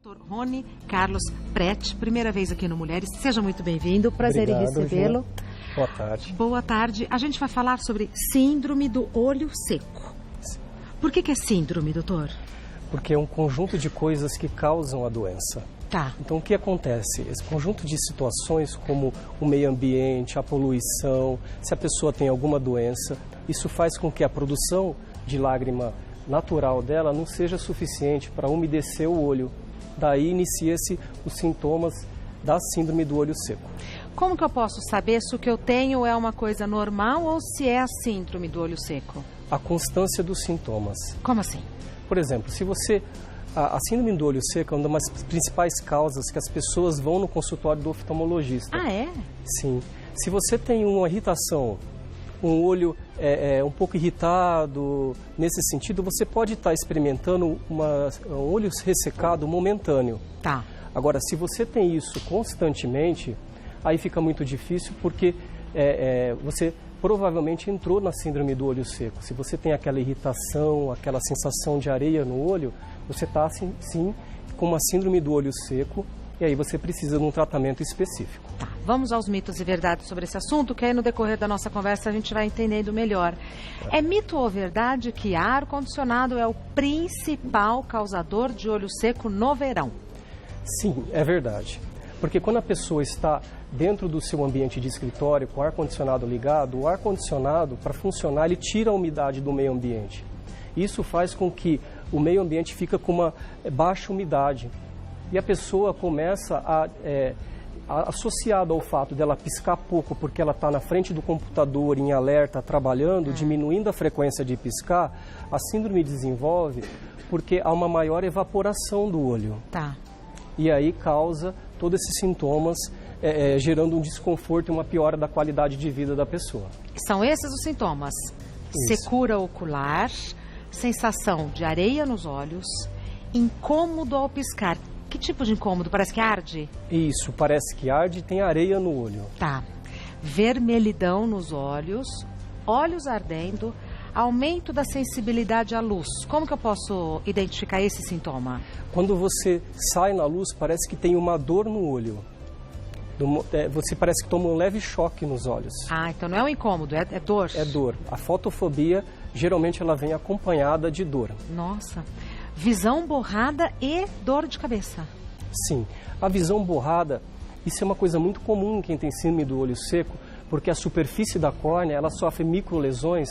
Dr. Rony Carlos Prete, primeira vez aqui no Mulheres. Seja muito bem-vindo, prazer em recebê-lo. Boa tarde. Boa tarde. A gente vai falar sobre síndrome do olho seco. Por que é síndrome, doutor? Porque é um conjunto de coisas que causam a doença. Tá. Então, o que acontece? Esse conjunto de situações, como o meio ambiente, a poluição, se a pessoa tem alguma doença, isso faz com que a produção de lágrima natural dela não seja suficiente para umedecer o olho. Daí inicia-se os sintomas da síndrome do olho seco. Como que eu posso saber se o que eu tenho é uma coisa normal ou se é a síndrome do olho seco? A constância dos sintomas. Como assim? Por exemplo, se você... A síndrome do olho seco é uma das principais causas que as pessoas vão no consultório do oftalmologista. Ah, é? Sim. Se você tem uma irritação, um olho um pouco irritado, nesse sentido, você pode estar experimentando um olho ressecado momentâneo. Tá. Agora, se você tem isso constantemente, aí fica muito difícil porque você provavelmente entrou na síndrome do olho seco. Se você tem aquela irritação, aquela sensação de areia no olho, você está, sim, com uma síndrome do olho seco e aí você precisa de um tratamento específico. Tá. Vamos aos mitos e verdades sobre esse assunto, que aí no decorrer da nossa conversa a gente vai entendendo melhor. É mito ou verdade que ar-condicionado é o principal causador de olho seco no verão? Sim, é verdade. Porque quando a pessoa está dentro do seu ambiente de escritório, com o ar-condicionado ligado, o ar-condicionado, para funcionar, ele tira a umidade do meio ambiente. Isso faz com que o meio ambiente fica com uma baixa umidade. E a pessoa começa associado ao fato dela piscar pouco porque ela está na frente do computador em alerta, trabalhando, diminuindo a frequência de piscar, a síndrome desenvolve porque há uma maior evaporação do olho. Tá. E aí causa todos esses sintomas, gerando um desconforto e uma piora da qualidade de vida da pessoa. São esses os sintomas? Isso. Secura ocular, sensação de areia nos olhos, incômodo ao piscar. Que tipo de incômodo? Parece que arde? Isso, parece que arde e tem areia no olho. Tá. Vermelhidão nos olhos, olhos ardendo, aumento da sensibilidade à luz. Como que eu posso identificar esse sintoma? Quando você sai na luz, parece que tem uma dor no olho. Você parece que toma um leve choque nos olhos. Ah, então não é um incômodo, é dor. É dor. A fotofobia, geralmente, ela vem acompanhada de dor. Nossa. Visão borrada e dor de cabeça. Sim. A visão borrada, isso é uma coisa muito comum em quem tem síndrome do olho seco, porque a superfície da córnea, ela sofre microlesões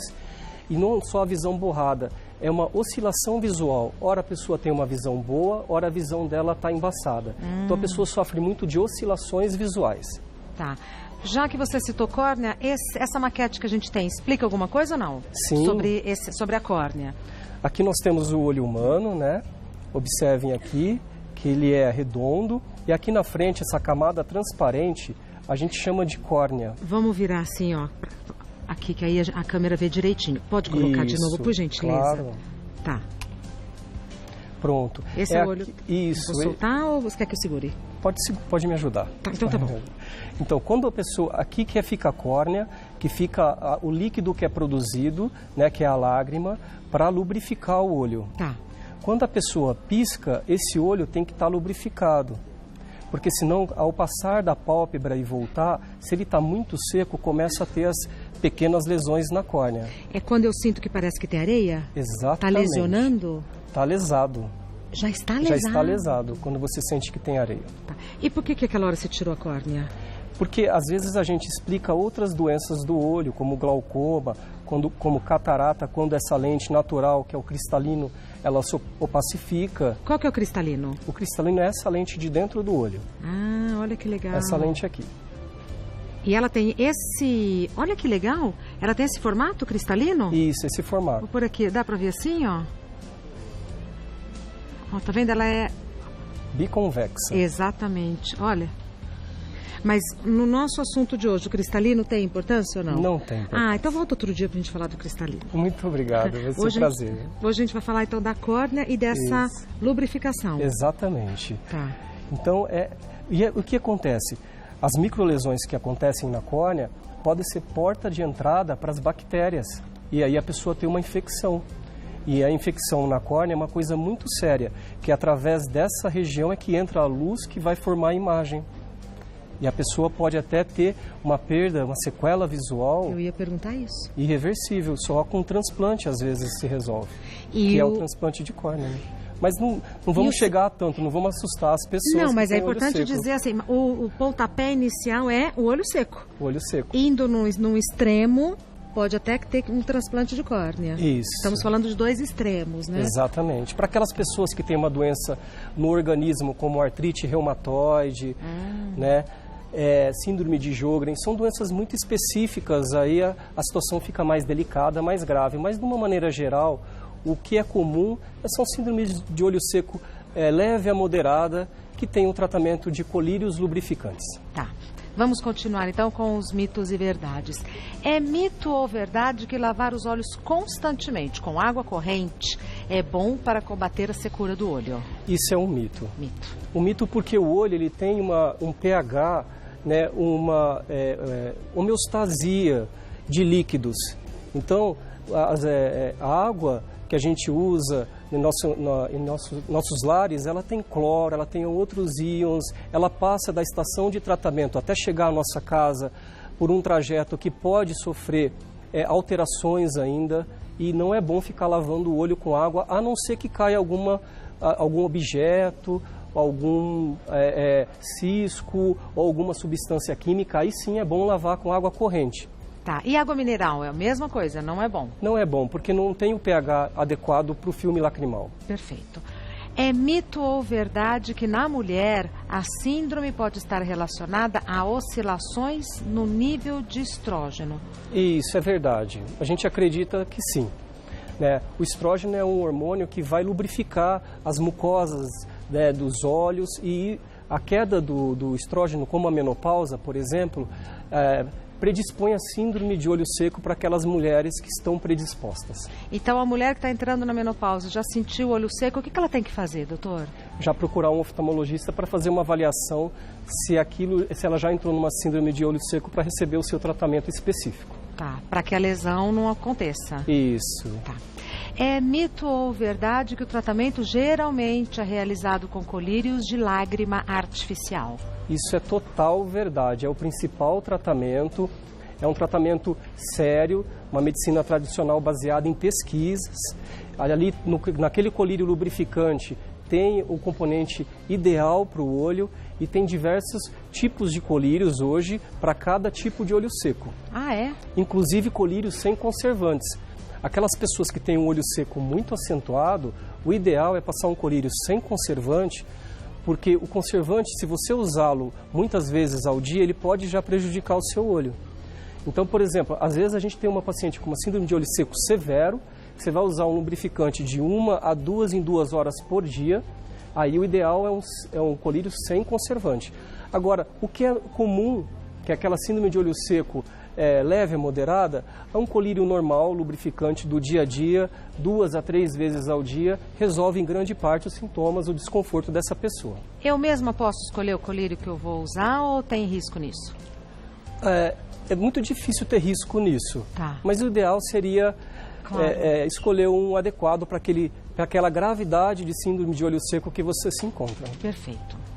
e não só a visão borrada, é uma oscilação visual. Ora a pessoa tem uma visão boa, ora a visão dela está embaçada. Então a pessoa sofre muito de oscilações visuais. Tá. Já que você citou córnea, essa maquete que a gente tem, explica alguma coisa ou não? Sim. Sobre a córnea. Aqui nós temos o olho humano, né? Observem aqui que ele é redondo e aqui na frente essa camada transparente a gente chama de córnea. Vamos virar assim, ó. Aqui, que aí a câmera vê direitinho. Pode colocar de novo, por gentileza? Claro. Tá. Pronto. Esse é o olho. Isso. Vou soltar ou você quer que eu segure? Pode me ajudar. Tá, então tá bom. Então, quando a pessoa... Aqui que fica a córnea, que fica o líquido que é produzido, né, que é a lágrima, para lubrificar o olho. Tá. Quando a pessoa pisca, esse olho tem que estar lubrificado. Porque senão, ao passar da pálpebra e voltar, se ele está muito seco, começa a ter as pequenas lesões na córnea. É quando eu sinto que parece que tem areia? Exatamente. Está lesionando? Está lesado. Já está lesado? Já está lesado, quando você sente que tem areia. Tá. E por que aquela hora você tirou a córnea? Porque às vezes a gente explica outras doenças do olho, como glaucoma, como catarata, quando essa lente natural, que é o cristalino, ela se opacifica. Qual que é o cristalino? O cristalino é essa lente de dentro do olho. Ah, olha que legal. Essa lente aqui. E ela tem esse... Olha que legal. Ela tem esse formato cristalino? Isso, esse formato. Vou por aqui. Dá pra ver assim, ó? Ó, tá vendo? Ela é... biconvexa. Exatamente. Olha... Mas no nosso assunto de hoje, o cristalino tem importância ou não? Não tem importância. Ah, então volta outro dia pra gente falar do cristalino. Muito obrigado, vai ser um prazer. Hoje a gente vai falar então da córnea e dessa lubrificação. Exatamente. Tá. Então, o que acontece? As microlesões que acontecem na córnea podem ser porta de entrada para as bactérias. E aí a pessoa tem uma infecção. E a infecção na córnea é uma coisa muito séria, que através dessa região é que entra a luz que vai formar a imagem. E a pessoa pode até ter uma perda, uma sequela visual. Eu ia perguntar isso. Irreversível, só com transplante às vezes se resolve, que é o transplante de córnea. Né? Mas não vamos chegar a tanto, não vamos assustar as pessoas. Não, mas é importante dizer assim, o pontapé inicial é o olho seco. O olho seco. Indo num extremo, pode até ter um transplante de córnea. Isso. Estamos falando de dois extremos, né? Exatamente. Para aquelas pessoas que têm uma doença no organismo, como artrite reumatoide, né? Síndrome de Sjögren, são doenças muito específicas, aí a situação fica mais delicada, mais grave. Mas, de uma maneira geral, o que é comum são síndromes de olho seco leve a moderada, que tem um tratamento de colírios lubrificantes. Tá. Vamos continuar então com os mitos e verdades. É mito ou verdade que lavar os olhos constantemente com água corrente é bom para combater a secura do olho? Isso é um mito. Mito. Um mito porque o olho ele tem um pH, né, uma homeostasia de líquidos. Então, a água que a gente usa em nossos lares, ela tem cloro, ela tem outros íons, ela passa da estação de tratamento até chegar à nossa casa por um trajeto que pode sofrer alterações ainda, e não é bom ficar lavando o olho com água, a não ser que caia algum objeto, algum cisco ou alguma substância química, aí sim é bom lavar com água corrente. Tá. E água mineral é a mesma coisa, não é bom? Não é bom, porque não tem o pH adequado para o filme lacrimal. Perfeito. É mito ou verdade que na mulher a síndrome pode estar relacionada a oscilações no nível de estrógeno? Isso é verdade. A gente acredita que sim. Né? O estrógeno é um hormônio que vai lubrificar as mucosas, né, dos olhos, e a queda do estrógeno, como a menopausa, por exemplo, predispõe a síndrome de olho seco para aquelas mulheres que estão predispostas. Então, a mulher que está entrando na menopausa já sentiu o olho seco, o que ela tem que fazer, doutor? Já procurar um oftalmologista para fazer uma avaliação se ela já entrou numa síndrome de olho seco para receber o seu tratamento específico. Tá, para que a lesão não aconteça. Isso. Tá. É mito ou verdade que o tratamento geralmente é realizado com colírios de lágrima artificial? Isso é total verdade, é o principal tratamento, é um tratamento sério, uma medicina tradicional baseada em pesquisas. Ali, naquele colírio lubrificante, tem o componente ideal para o olho e tem diversos tipos de colírios hoje para cada tipo de olho seco. Ah, é? Inclusive colírios sem conservantes. Aquelas pessoas que têm um olho seco muito acentuado, o ideal é passar um colírio sem conservante, porque o conservante, se você usá-lo muitas vezes ao dia, ele pode já prejudicar o seu olho. Então, por exemplo, às vezes a gente tem uma paciente com uma síndrome de olho seco severo, você vai usar um lubrificante de 1 a 2 em 2 horas por dia, aí o ideal é um colírio sem conservante. Agora, o que é comum, que é aquela síndrome de olho seco leve a moderada, é um colírio normal, lubrificante do dia a dia, 2 a 3 vezes ao dia, resolve em grande parte os sintomas, o desconforto dessa pessoa. Eu mesma posso escolher o colírio que eu vou usar ou tem risco nisso? É muito difícil ter risco nisso, tá. Mas o ideal seria escolher um adequado para aquela gravidade de síndrome de olho seco que você se encontra. Perfeito.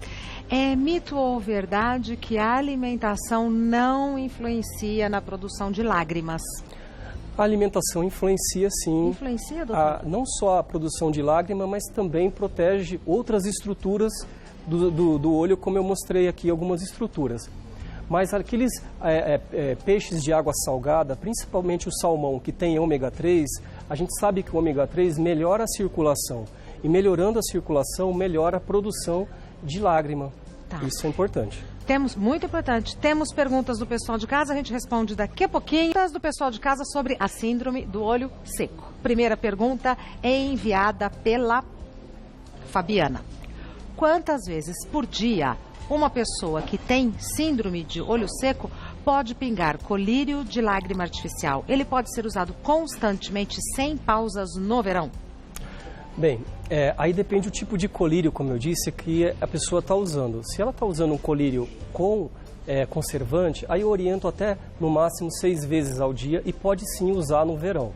É mito ou verdade que a alimentação não influencia na produção de lágrimas? A alimentação influencia sim. Influencia, doutor? Não só a produção de lágrima, mas também protege outras estruturas do olho, como eu mostrei aqui algumas estruturas. Mas aqueles peixes de água salgada, principalmente o salmão, que tem ômega 3, a gente sabe que o ômega 3 melhora a circulação. E melhorando a circulação, melhora a produção de lágrima. Tá. Isso é importante. Muito importante. Temos perguntas do pessoal de casa, a gente responde daqui a pouquinho. Perguntas do pessoal de casa sobre a síndrome do olho seco. Primeira pergunta é enviada pela Fabiana. Quantas vezes por dia uma pessoa que tem síndrome de olho seco pode pingar colírio de lágrima artificial? Ele pode ser usado constantemente, sem pausas no verão? Bem, aí depende do tipo de colírio, como eu disse, que a pessoa está usando. Se ela está usando um colírio com conservante, aí eu oriento até no máximo 6 vezes ao dia e pode sim usar no verão.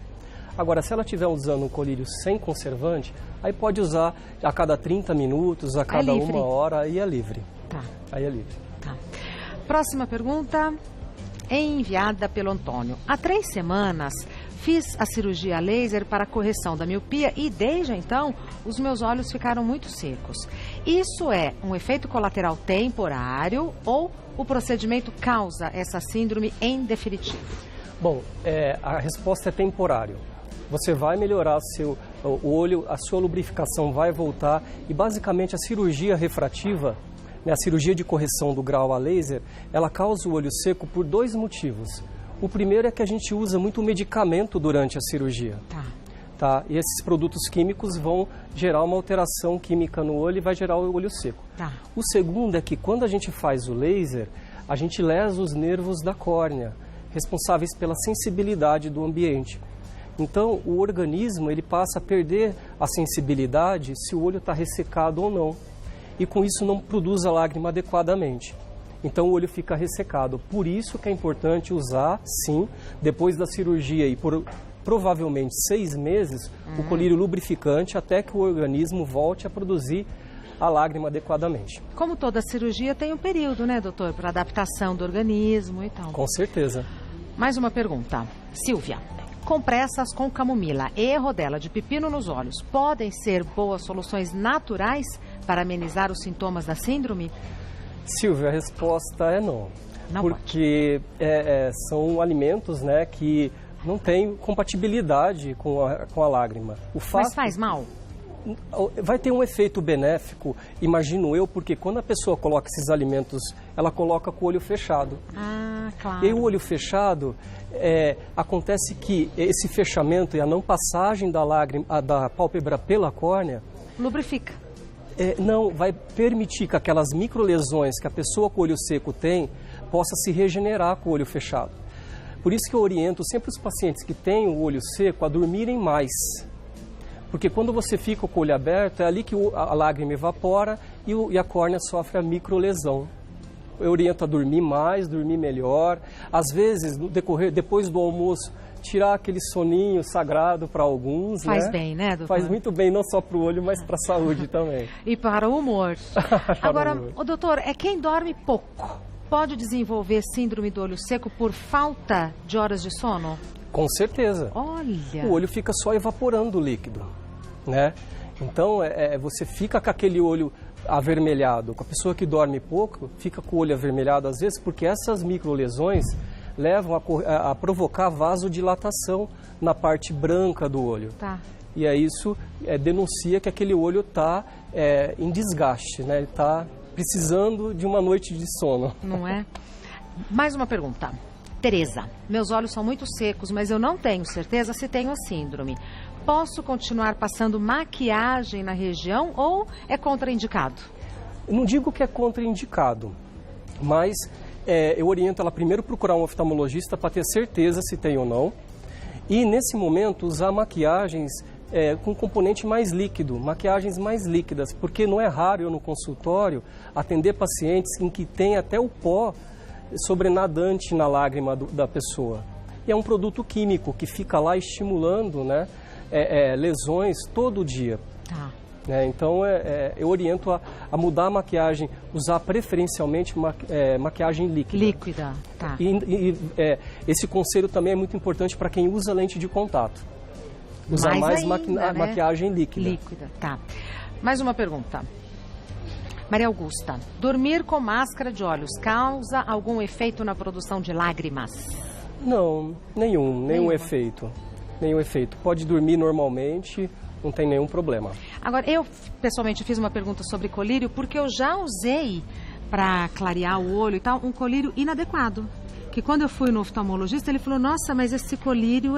Agora, se ela estiver usando um colírio sem conservante, aí pode usar a cada 30 minutos, a cada uma hora, aí é livre. Tá. Aí é livre. Tá. Próxima pergunta é enviada pelo Antônio. Há 3 semanas fiz a cirurgia laser para a correção da miopia e desde então os meus olhos ficaram muito secos. Isso é um efeito colateral temporário ou o procedimento causa essa síndrome em definitivo? Bom, a resposta é temporário. Você vai melhorar o olho, a sua lubrificação vai voltar e basicamente a cirurgia refrativa, né, a cirurgia de correção do grau a laser, ela causa o olho seco por 2 motivos. O primeiro é que a gente usa muito medicamento durante a cirurgia. Tá? E esses produtos químicos vão gerar uma alteração química no olho e vai gerar o olho seco. Tá. O segundo é que quando a gente faz o laser, a gente lesa os nervos da córnea, responsáveis pela sensibilidade do ambiente. Então, o organismo ele passa a perder a sensibilidade se o olho está ressecado ou não. E com isso não produz a lágrima adequadamente. Então, o olho fica ressecado. Por isso que é importante usar, sim, depois da cirurgia e por provavelmente 6 meses, o colírio lubrificante até que o organismo volte a produzir a lágrima adequadamente. Como toda cirurgia tem um período, né, doutor, para adaptação do organismo e tal. Com certeza. Mais uma pergunta. Silvia. Compressas com camomila e rodela de pepino nos olhos podem ser boas soluções naturais para amenizar os sintomas da síndrome? Silvia, a resposta é não. Não porque são alimentos, né, que não têm compatibilidade com a lágrima. Mas faz mal? Vai ter um efeito benéfico, imagino eu, porque quando a pessoa coloca esses alimentos, ela coloca com o olho fechado. Ah, claro. E aí o olho fechado, acontece que esse fechamento e a não passagem da lágrima, da pálpebra pela córnea... Lubrifica. Não, vai permitir que aquelas microlesões que a pessoa com o olho seco tem, possa se regenerar com o olho fechado. Por isso que eu oriento sempre os pacientes que têm o olho seco a dormirem mais. Porque quando você fica com o olho aberto, é ali que a lágrima evapora e a córnea sofre a microlesão. Eu oriento a dormir mais, dormir melhor. Às vezes, depois do almoço, tirar aquele soninho sagrado para alguns. Faz bem, né, doutor? Faz muito bem, não só para o olho, mas para a saúde também. E para o humor. Agora, doutor, quem dorme pouco pode desenvolver síndrome do olho seco por falta de horas de sono? Com certeza. Olha! O olho fica só evaporando o líquido, né? Então, você fica com aquele olho avermelhado. Com a pessoa que dorme pouco, fica com o olho avermelhado às vezes, porque essas microlesões levam a provocar vasodilatação na parte branca do olho. Tá. E aí isso denuncia que aquele olho está em desgaste, né? Ele está precisando de uma noite de sono. Não é? Mais uma pergunta. Tereza, meus olhos são muito secos, mas eu não tenho certeza se tenho a síndrome. Posso continuar passando maquiagem na região ou é contraindicado? Eu não digo que é contraindicado, mas eu oriento ela primeiro procurar um oftalmologista para ter certeza se tem ou não. E nesse momento usar maquiagens com componente mais líquido, maquiagens mais líquidas, porque não é raro eu no consultório atender pacientes em que tem até o pó sobrenadante na lágrima da pessoa. E é um produto químico que fica lá estimulando, né, lesões todo dia. Tá. Então, eu oriento a mudar a maquiagem, usar preferencialmente maquiagem líquida. Líquida, tá. E esse conselho também é muito importante para quem usa lente de contato. Usar mais ainda, né? maquiagem líquida. Líquida, tá. Mais uma pergunta. Maria Augusta, dormir com máscara de olhos causa algum efeito na produção de lágrimas? Não, nenhum efeito. Nenhum efeito. Pode dormir normalmente, não tem nenhum problema. Agora, eu pessoalmente fiz uma pergunta sobre colírio porque eu já usei para clarear o olho e tal, um colírio inadequado. Que quando eu fui no oftalmologista, ele falou, nossa, mas esse colírio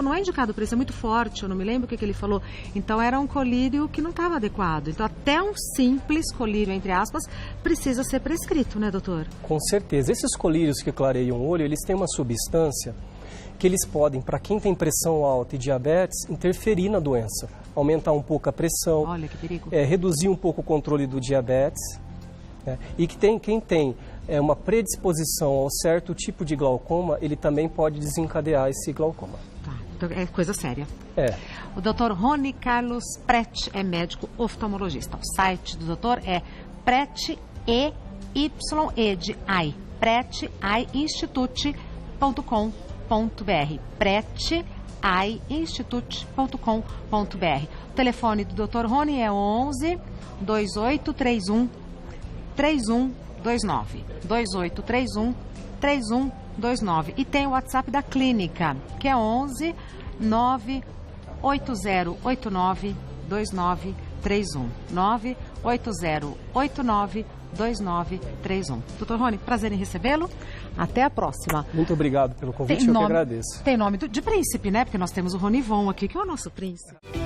não é indicado para isso, é muito forte, eu não me lembro o que ele falou. Então era um colírio que não estava adequado. Então até um simples colírio, entre aspas, precisa ser prescrito, né, doutor? Com certeza. Esses colírios que clareiam o olho, eles têm uma substância que eles podem, para quem tem pressão alta e diabetes, interferir na doença. Aumentar um pouco a pressão. Olha que perigo. Reduzir um pouco o controle do diabetes. E quem tem uma predisposição ao certo tipo de glaucoma, ele também pode desencadear esse glaucoma. Tá. é coisa séria. É. O Dr. Rony Carlos Prete é médico oftalmologista. O site do doutor é Prete prete-institute.com.br. prete-institute.com.br. O telefone do Dr. Rony é 11 2831 3129. 2831 3129. E tem o WhatsApp da clínica, que é 11 98089 2931. 98089 2931. Doutor Rony, prazer em recebê-lo. Até a próxima. Muito obrigado pelo convite, eu que agradeço. Tem nome de príncipe, né? Porque nós temos o Ronivon aqui, que é o nosso príncipe.